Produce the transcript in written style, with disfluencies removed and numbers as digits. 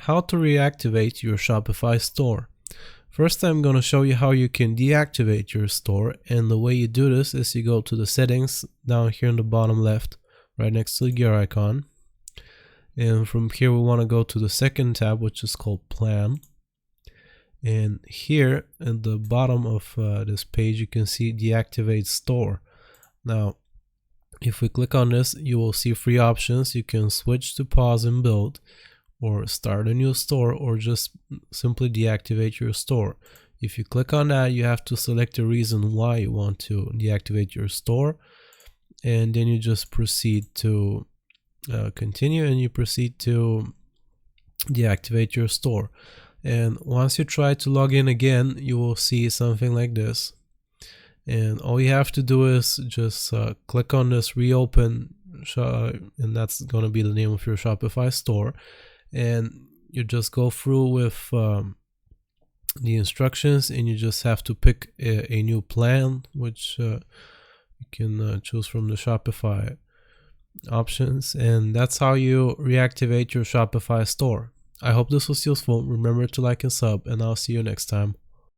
how to reactivate your Shopify store. First, I'm going to show you how you can deactivate your store, and the way you do this is you go to the settings down here in the bottom left, right next to the gear icon. And from here we want to go to the second tab, which is called Plan. And here at the bottom of this page you can see Deactivate Store. Now if we click on this, you will see 3 options. You can switch to pause and build, or start a new store, or just simply deactivate your store. If you click on that, you have to select a reason why you want to deactivate your store, and then you just proceed to continue, and you proceed to deactivate your store. And once you try to log in again, you will see something like this. And all you have to do is just click on this reopen, and that's going to be the name of your Shopify store. And you just go through with the instructions, and you just have to pick a new plan, which you can choose from the Shopify options. And that's how you reactivate your Shopify store. I hope this was useful. Remember to like and sub, and I'll see you next time.